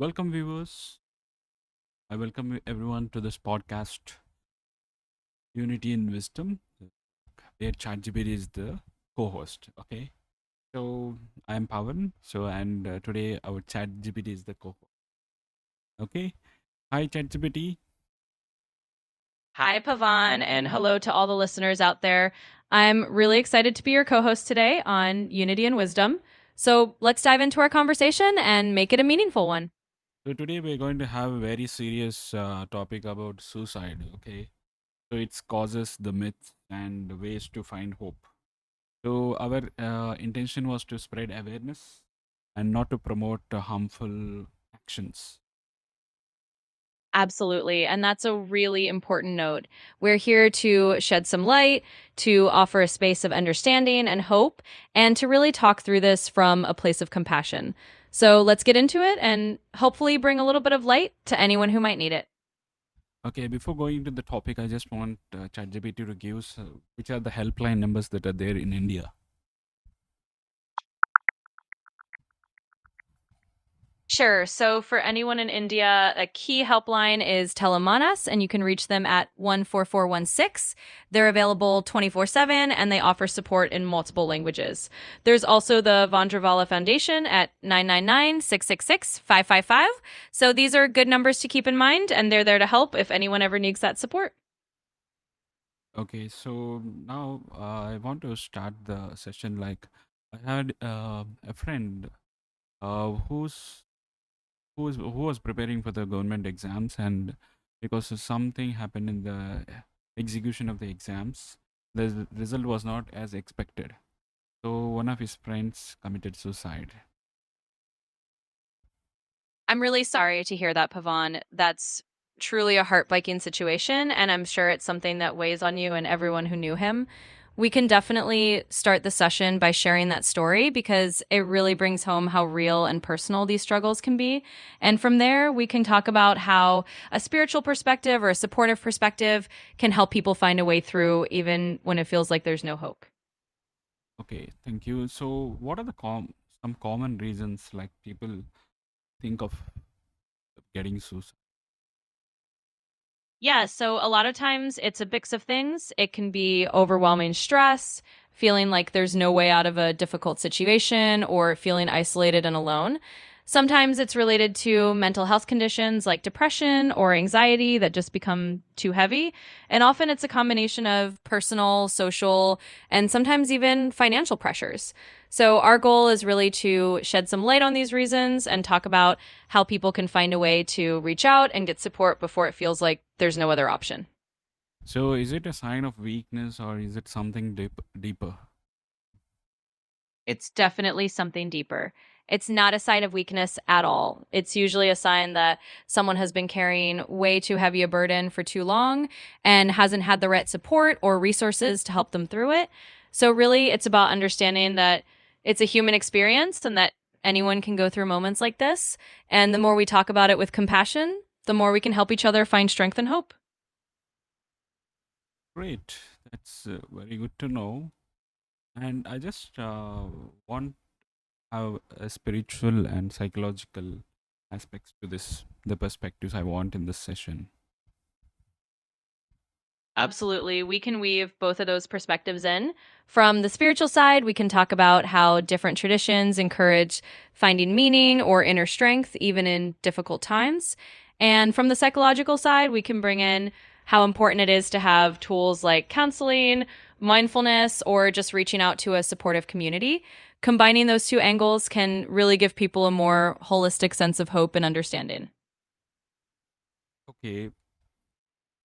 Welcome, viewers. I welcome everyone to this podcast, Unity in Wisdom, where ChatGPT is the co-host. Okay, so I am Pavan. And today our ChatGPT is the co-host. Okay, hi ChatGPT. Hi, Pavan, and hello to all the listeners out there. I'm really excited to be your co host today on Unity and Wisdom. So let's dive into our conversation and make it a meaningful one. So today we're going to have a very serious topic about suicide. Okay, so its causes, the myths, and the ways to find hope. So our intention was to spread awareness and not to promote harmful actions. Absolutely. And that's a really important note. We're here to shed some light, to offer a space of understanding and hope, and to really talk through this from a place of compassion. So let's get into it and hopefully bring a little bit of light to anyone who might need it. Okay, before going into the topic, I just want ChatGPT to give us which are the helpline numbers that are there in India. Sure. So for anyone in India, a key helpline is Tele-MANAS, and you can reach them at 14416. They're available 24/7, and they offer support in multiple languages. There's also the Vandrevala Foundation at 999-666-555. So these are good numbers to keep in mind, and they're there to help if anyone ever needs that support. Okay, so now I want to start the session. Like, I had a friend who was preparing for the government exams, and because of something happened in the execution of the exams, the result was not as expected. So one of his friends committed suicide. I'm really sorry to hear that, Pavan. That's truly a heartbreaking situation, and I'm sure it's something that weighs on you and everyone who knew him. We can definitely start the session by sharing that story because it really brings home how real and personal these struggles can be. And from there, we can talk about how a spiritual perspective or a supportive perspective can help people find a way through, even when it feels like there's no hope. Okay, thank you. So what are the some common reasons like people think of getting suicide? Yeah, so a lot of times it's a mix of things. It can be overwhelming stress, feeling like there's no way out of a difficult situation, or feeling isolated and alone. Sometimes it's related to mental health conditions like depression or anxiety that just become too heavy. And often it's a combination of personal, social, and sometimes even financial pressures. So, our goal is really to shed some light on these reasons and talk about how people can find a way to reach out and get support before it feels like there's no other option. So is it a sign of weakness or is it something deeper? It's definitely something deeper. It's not a sign of weakness at all. It's usually a sign that someone has been carrying way too heavy a burden for too long and hasn't had the right support or resources to help them through it. So, really, it's about understanding that it's a human experience and that anyone can go through moments like this. And the more we talk about it with compassion, the more we can help each other find strength and hope. Great, that's very good to know. And I just want have a spiritual and psychological aspects to this, the perspectives I want in this session. Absolutely. We can weave both of those perspectives in. From the spiritual side, we can talk about how different traditions encourage finding meaning or inner strength, even in difficult times. And from the psychological side, we can bring in how important it is to have tools like counseling, mindfulness, or just reaching out to a supportive community. Combining those two angles can really give people a more holistic sense of hope and understanding. Okay,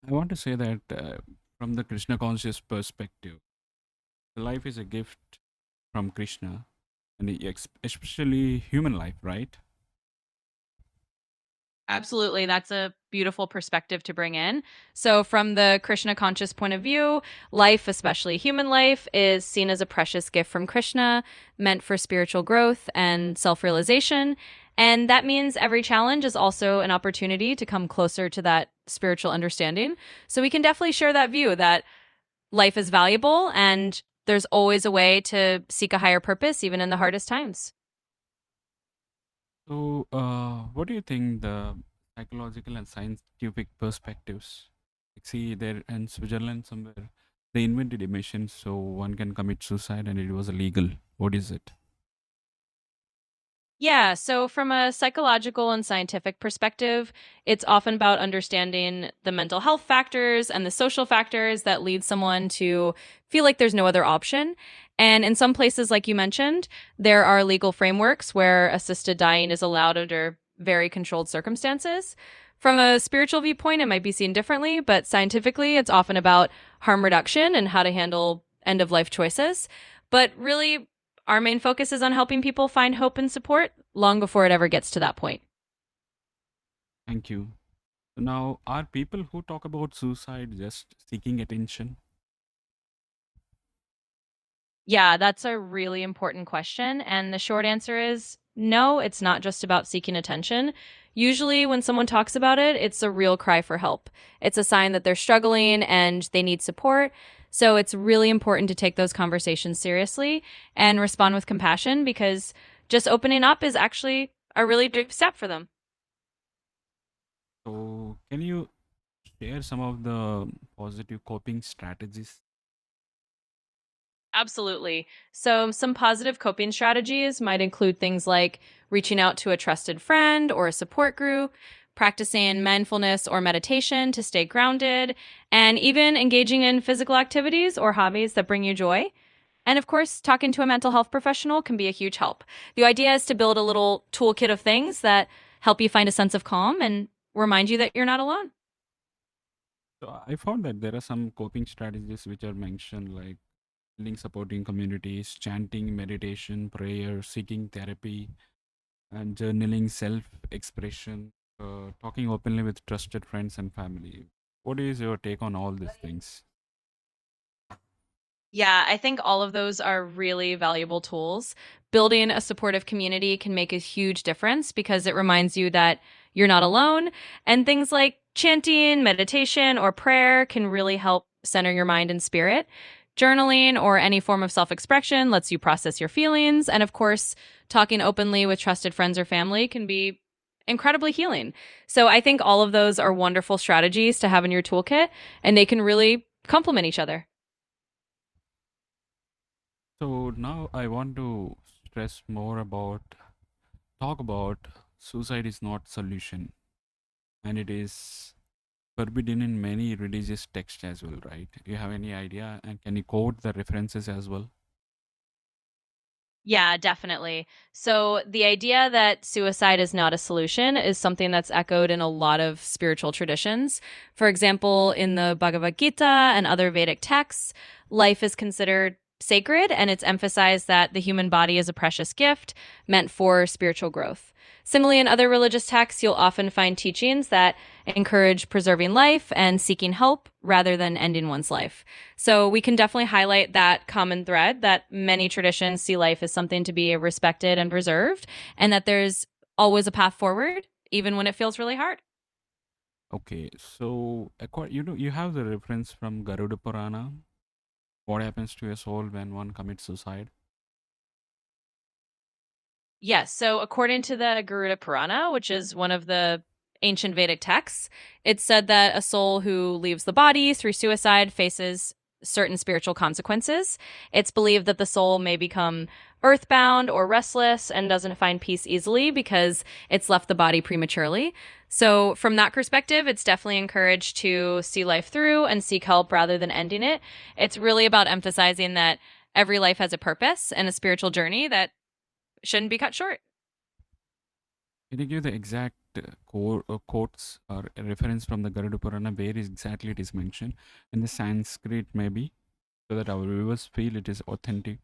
I want to say that from the Krishna conscious perspective, life is a gift from Krishna, and especially human life, right? Absolutely. That's a beautiful perspective to bring in. So, from the Krishna conscious point of view, life, especially human life, is seen as a precious gift from Krishna, meant for spiritual growth and self realization. And that means every challenge is also an opportunity to come closer to that spiritual understanding. So, we can definitely share that view that life is valuable and there's always a way to seek a higher purpose, even in the hardest times. So, what do you think the psychological and scientific perspectives? Like, see, there in Switzerland somewhere, they invented a machine so one can commit suicide and it was illegal. What is it? Yeah, so from a psychological and scientific perspective, it's often about understanding the mental health factors and the social factors that lead someone to feel like there's no other option. And in some places, like you mentioned, there are legal frameworks where assisted dying is allowed under very controlled circumstances. From a spiritual viewpoint, it might be seen differently, but scientifically, it's often about harm reduction and how to handle end of life choices. But really, our main focus is on helping people find hope and support long before it ever gets to that point. Thank you. So now, are people who talk about suicide just seeking attention? Yeah, that's a really important question. And the short answer is no, it's not just about seeking attention. Usually, when someone talks about it, it's a real cry for help. It's a sign that they're struggling and they need support. So it's really important to take those conversations seriously and respond with compassion because just opening up is actually a really big step for them. So, can you share some of the positive coping strategies? Absolutely. So, some positive coping strategies might include things like reaching out to a trusted friend or a support group, practicing mindfulness or meditation to stay grounded, and even engaging in physical activities or hobbies that bring you joy. And of course, talking to a mental health professional can be a huge help. The idea is to build a little toolkit of things that help you find a sense of calm and remind you that you're not alone. So, I found that there are some coping strategies which are mentioned, like building supporting communities, chanting, meditation, prayer, seeking therapy, and journaling, self-expression, talking openly with trusted friends and family. What is your take on all these things? Yeah, I think all of those are really valuable tools. Building a supportive community can make a huge difference because it reminds you that you're not alone. And things like chanting, meditation, or prayer can really help center your mind and spirit. Journaling or any form of self expression lets you process your feelings. And of course, talking openly with trusted friends or family can be incredibly healing. So I think all of those are wonderful strategies to have in your toolkit, and they can really complement each other. So now I want to stress more about talk about suicide is not solution, and it is forbidden in many religious texts as well, right? Do you have any idea, and can you quote the references as well? Yeah, definitely. So the idea that suicide is not a solution is something that's echoed in a lot of spiritual traditions. For example, in the Bhagavad Gītā and other Vedic texts, life is considered sacred and it's emphasized that the human body is a precious gift meant for spiritual growth. Similarly, in other religious texts, you'll often find teachings that encourage preserving life and seeking help rather than ending one's life. So we can definitely highlight that common thread that many traditions see life as something to be respected and preserved, and that there's always a path forward, even when it feels really hard. Okay, so you know you have the reference from Garuda Purana. What happens to a soul when one commits suicide? Yes. So, according to the Garuda Purāṇa, which is one of the ancient Vedic texts, it's said that a soul who leaves the body through suicide faces certain spiritual consequences. It's believed that the soul may become earthbound or restless and doesn't find peace easily because it's left the body prematurely. So, from that perspective, it's definitely encouraged to see life through and seek help rather than ending it. It's really about emphasizing that every life has a purpose and a spiritual journey that shouldn't be cut short. Can you give the exact quotes or a reference from the Garuda Purana where exactly it is mentioned in the Sanskrit maybe, so that our viewers feel it is authentic?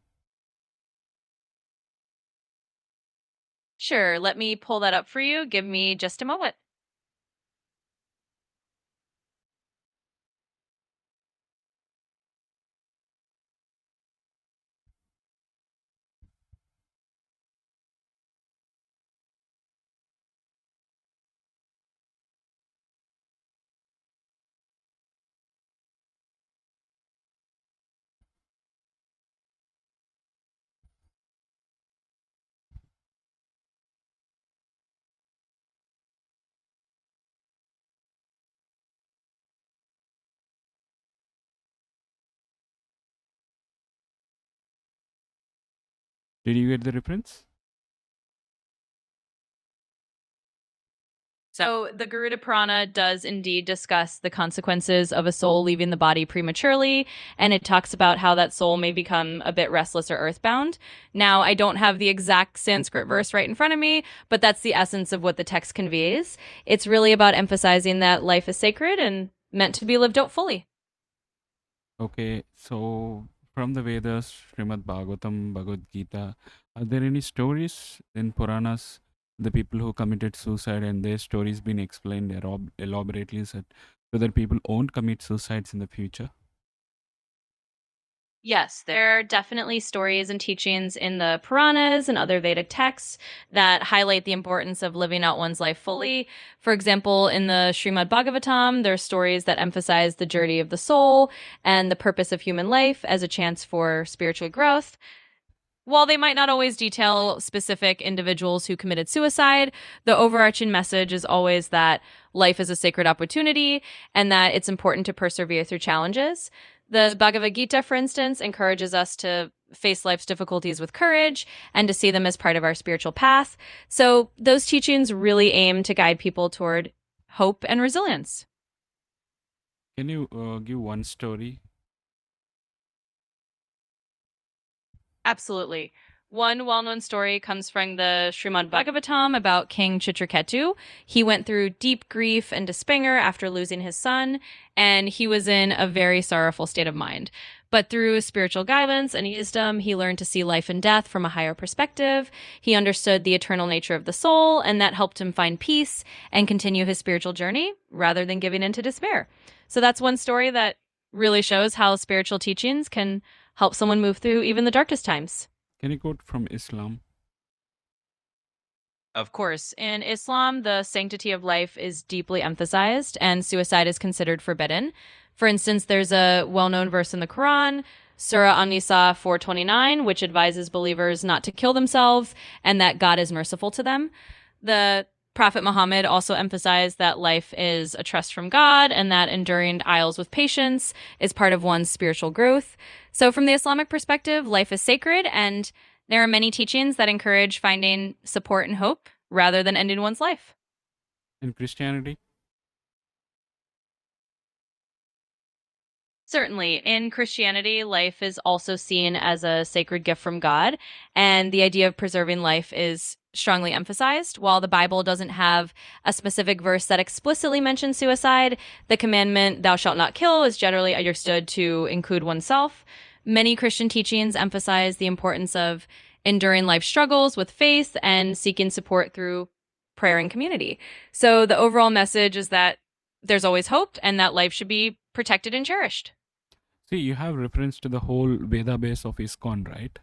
Sure, let me pull that up for you. Give me just a moment. Did you get the reference? So the Garuḍa Purāṇa does indeed discuss the consequences of a soul leaving the body prematurely, and it talks about how that soul may become a bit restless or earthbound. Now, I don't have the exact Sanskrit verse right in front of me, but that's the essence of what the text conveys. It's really about emphasizing that life is sacred and meant to be lived out fully. Okay, so from the Vedas, Śrīmad Bhagavatam, Bhagavad Gītā, are there any stories in Puranas, the people who committed suicide and their stories been explained elaborately so that people won't commit suicides in the future? Yes, there are definitely stories and teachings in the Puranas and other Vedic texts that highlight the importance of living out one's life fully. For example, in the Śrīmad Bhagavatam, there are stories that emphasize the journey of the soul and the purpose of human life as a chance for spiritual growth. While they might not always detail specific individuals who committed suicide, the overarching message is always that life is a sacred opportunity and that it's important to persevere through challenges. The Bhagavad Gītā, for instance, encourages us to face life's difficulties with courage and to see them as part of our spiritual path. So those teachings really aim to guide people toward hope and resilience. Can you give one story? Absolutely. One well-known story comes from the Śrīmad Bhagavatam about King Chitraketu. He went through deep grief and despair after losing his son, and he was in a very sorrowful state of mind. But through spiritual guidance and wisdom, he learned to see life and death from a higher perspective. He understood the eternal nature of the soul, and that helped him find peace and continue his spiritual journey rather than giving in to despair. So that's one story that really shows how spiritual teachings can help someone move through even the darkest times. Can you quote from Islam? Of course, in Islam, the sanctity of life is deeply emphasized and suicide is considered forbidden. For instance, there's a well-known verse in the Quran, Surah An-Nisa 429, which advises believers not to kill themselves and that God is merciful to them. The Prophet Muhammad also emphasized that life is a trust from God and that enduring trials with patience is part of one's spiritual growth. So from the Islamic perspective, life is sacred, and there are many teachings that encourage finding support and hope rather than ending one's life. In Christianity? Certainly. In Christianity, life is also seen as a sacred gift from God, and the idea of preserving life is strongly emphasized. While the Bible doesn't have a specific verse that explicitly mentions suicide, the commandment, thou shalt not kill, is generally understood to include oneself. Many Christian teachings emphasize the importance of enduring life struggles with faith and seeking support through prayer and community. So the overall message is that there's always hope and that life should be protected and cherished. See, you have reference to the whole Veda base of ISKCON, right?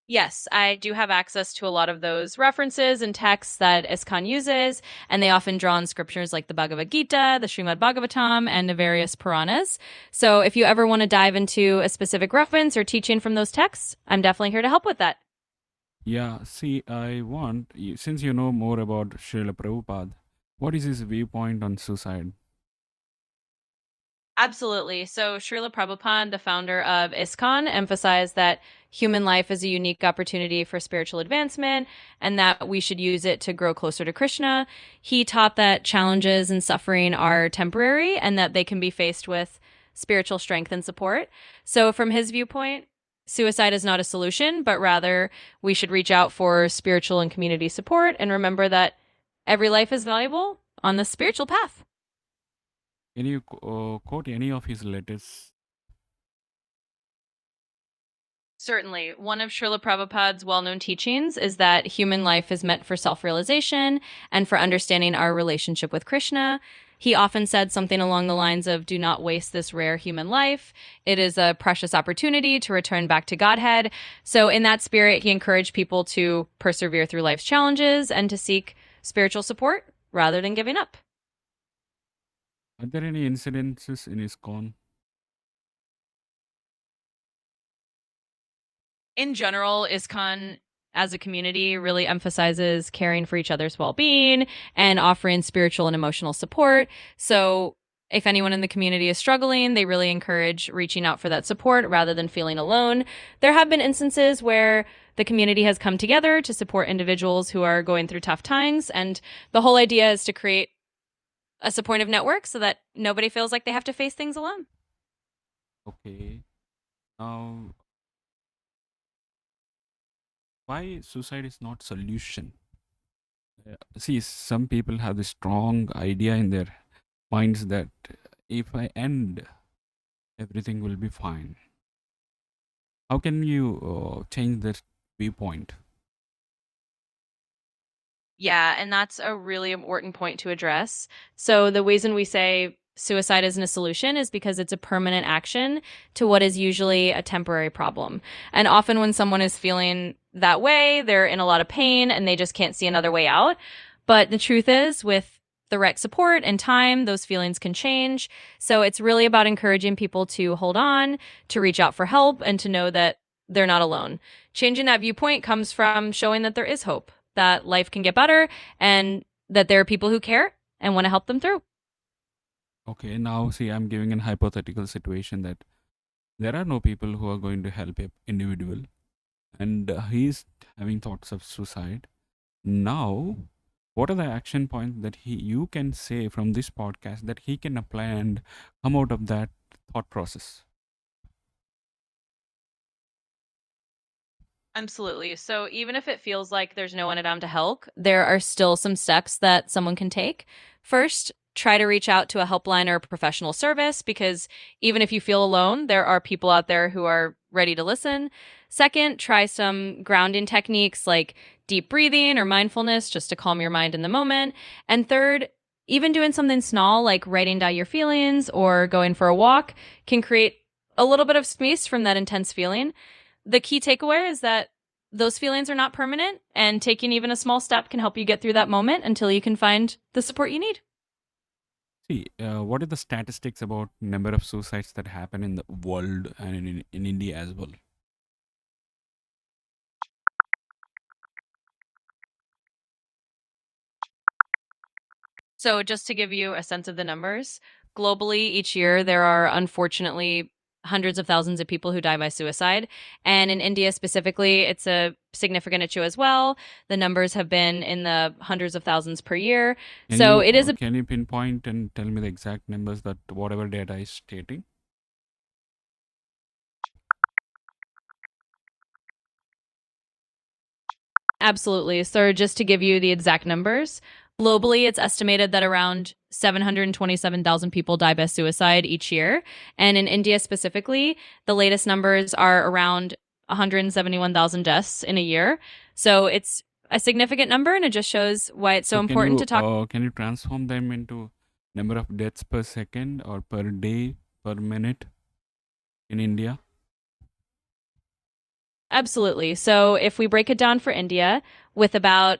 Yes, I do have access to a lot of those references and texts that ISKCON uses, and they often draw on scriptures like the Bhagavad Gītā, the Śrīmad Bhagavatam, and the various Puranas. So if you ever want to dive into a specific reference or teaching from those texts, I'm definitely here to help with that. Yeah, see, since you know more about Srila Prabhupada, what is his viewpoint on suicide? Absolutely. So Srila Prabhupāda, the founder of ISKCON, emphasized that human life is a unique opportunity for spiritual advancement and that we should use it to grow closer to Krishna. He taught that challenges and suffering are temporary and that they can be faced with spiritual strength and support. So from his viewpoint, suicide is not a solution, but rather we should reach out for spiritual and community support and remember that every life is valuable on the spiritual path. Can you quote any of his letters? Certainly. One of Srila Prabhupada's well-known teachings is that human life is meant for self-realization and for understanding our relationship with Krishna. He often said something along the lines of, do not waste this rare human life. It is a precious opportunity to return back to Godhead. So in that spirit, he encouraged people to persevere through life's challenges and to seek spiritual support rather than giving up. Are there any incidences in ISKCON? In general, ISKCON as a community really emphasizes caring for each other's well-being and offering spiritual and emotional support. So If anyone in the community is struggling, they really encourage reaching out for that support rather than feeling alone. There have been instances where the community has come together to support individuals who are going through tough times. And the whole idea is to create a supportive network so that nobody feels like they have to face things alone. Okay. Now, why suicide is not solution? See, some people have this strong idea in their minds that if I end, everything will be fine. How can you change that viewpoint? Yeah, and that's a really important point to address. So, the reason we say suicide isn't a solution is because it's a permanent action to what is usually a temporary problem. And often, when someone is feeling that way, they're in a lot of pain and they just can't see another way out. But the truth is, with the right support and time, those feelings can change. So, it's really about encouraging people to hold on, to reach out for help, and to know that they're not alone. Changing that viewpoint comes from showing that there is hope, that life can get better, and that there are people who care and want to help them through. Okay, now see, I'm giving an hypothetical situation that there are no people who are going to help an individual, and he's having thoughts of suicide. Now, what are the action points that you can say from this podcast that he can apply and come out of that thought process? Absolutely. So even if it feels like there's no one around to help, there are still some steps that someone can take. First, try to reach out to a helpline or professional service, because even if you feel alone, there are people out there who are ready to listen. Second, try some grounding techniques like deep breathing or mindfulness just to calm your mind in the moment. And third, even doing something small like writing down your feelings or going for a walk can create a little bit of space from that intense feeling. The key takeaway is that those feelings are not permanent, and taking even a small step can help you get through that moment until you can find the support you need. See, what are the statistics about number of suicides that happen in the world and in India as well? So, just to give you a sense of the numbers, globally each year there are unfortunately hundreds of thousands of people who die by suicide. And in India specifically, it's a significant issue as well. The numbers have been in the hundreds of thousands per year. So, it is a Can you pinpoint and tell me the exact numbers that whatever data is stating? Absolutely. So, just to give you the exact numbers, globally, it's estimated that around 727,000 people die by suicide each year. And in India specifically, the latest numbers are around 171,000 deaths in a year. So, it's a significant number, and it just shows why it's so important to talk. Can you transform them into number of deaths per second or per day, per minute in India? Absolutely. So if we break it down for India, with about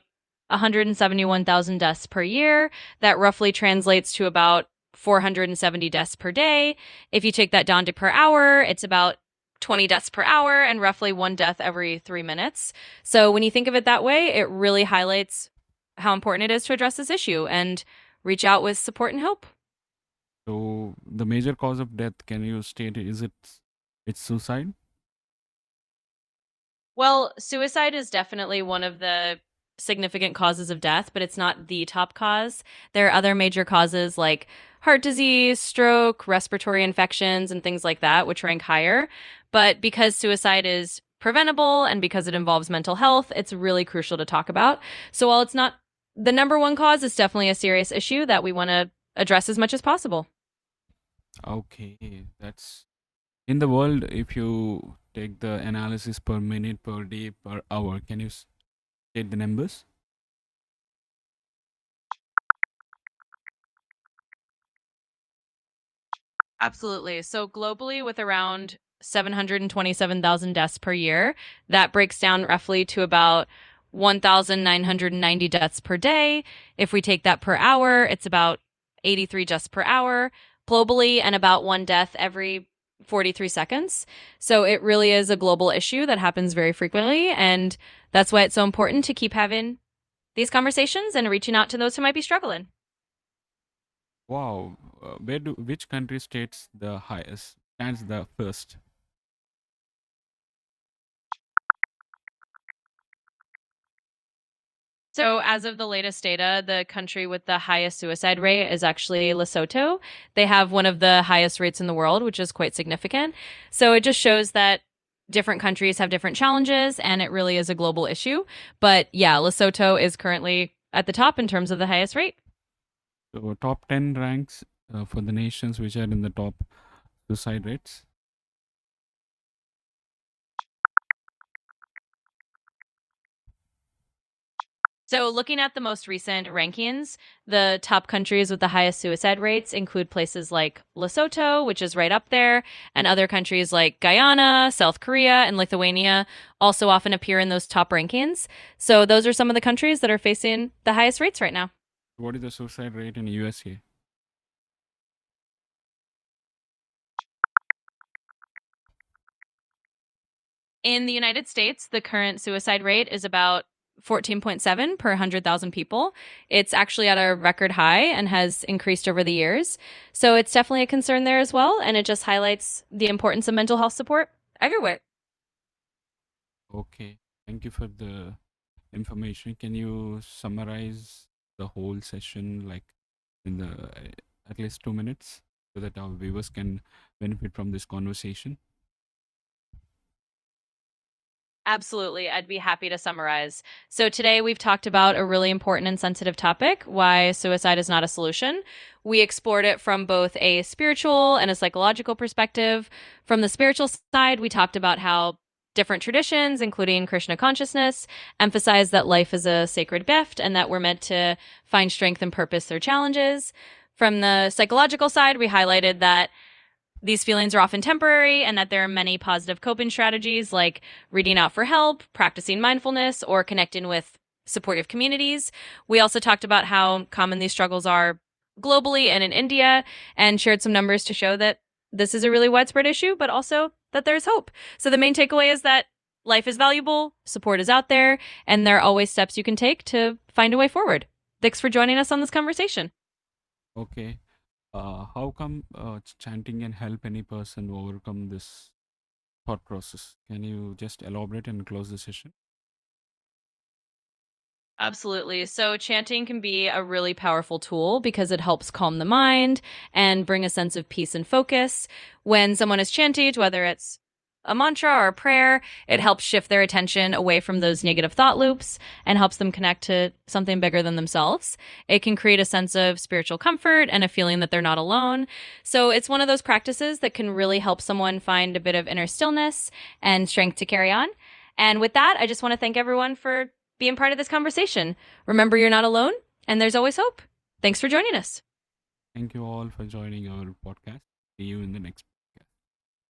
171,000 deaths per year, that roughly translates to about 470 deaths per day. If you take that down to per hour, it's about 20 deaths per hour and roughly one death every 3 minutes. So when you think of it that way, it really highlights how important it is to address this issue and reach out with support and help. So the major cause of death, can you state, is it's suicide? Well, suicide is definitely one of the significant causes of death, but it's not the top cause. There are other major causes like heart disease, stroke, respiratory infections, and things like that, which rank higher. But because suicide is preventable and because it involves mental health, it's really crucial to talk about. So while it's not the number one cause, it's definitely a serious issue that we want to address as much as possible. Okay, that's in the world. If you take the analysis per minute, per day, per hour, can you state the numbers? Absolutely. So globally, with around 727,000 deaths per year, that breaks down roughly to about 1,990 deaths per day. If we take that per hour, it's about 83 deaths per hour globally and about one death every 43 seconds. So it really is a global issue that happens very frequently. And that's why it's so important to keep having these conversations and reaching out to those who might be struggling. Wow, which country stands the first? So, as of the latest data, the country with the highest suicide rate is actually Lesotho. They have one of the highest rates in the world, which is quite significant. So, it just shows that different countries have different challenges and it really is a global issue. But yeah, Lesotho is currently at the top in terms of the highest rate. So top 10 ranks for the nations which are in the top suicide rates. So, looking at the most recent rankings, the top countries with the highest suicide rates include places like Lesotho, which is right up there, and other countries like Guyana, South Korea, and Lithuania also often appear in those top rankings. So, those are some of the countries that are facing the highest rates right now. What is the suicide rate in USA? In the United States, the current suicide rate is about 14.7 per 100,000 people. It's actually at a record high and has increased over the years. So it's definitely a concern there as well. And it just highlights the importance of mental health support everywhere. Okay, thank you for the information. Can you summarize the whole session like in the at least 2 minutes so that our viewers can benefit from this conversation? Absolutely. I'd be happy to summarize. So, today we've talked about a really important and sensitive topic, why suicide is not a solution. We explored it from both a spiritual and a psychological perspective. From the spiritual side, we talked about how different traditions, including Krishna Consciousness, emphasize that life is a sacred gift and that we're meant to find strength and purpose through challenges. From the psychological side, we highlighted that these feelings are often temporary and that there are many positive coping strategies like reading out for help, practicing mindfulness, or connecting with supportive communities. We also talked about how common these struggles are globally and in India and shared some numbers to show that this is a really widespread issue, but also that there's hope. So the main takeaway is that life is valuable, support is out there, and there are always steps you can take to find a way forward. Thanks for joining us on this conversation. Okay. How come chanting can help any person overcome this thought process? Can you just elaborate and close the session? Absolutely. So, chanting can be a really powerful tool because it helps calm the mind and bring a sense of peace and focus. When someone is chanting, whether it's a mantra or a prayer, it helps shift their attention away from those negative thought loops and helps them connect to something bigger than themselves. It can create a sense of spiritual comfort and a feeling that they're not alone. So, it's one of those practices that can really help someone find a bit of inner stillness and strength to carry on. And with that, I just want to thank everyone for being part of this conversation. Remember, you're not alone, and there's always hope. Thanks for joining us. Thank you all for joining our podcast. See you in the next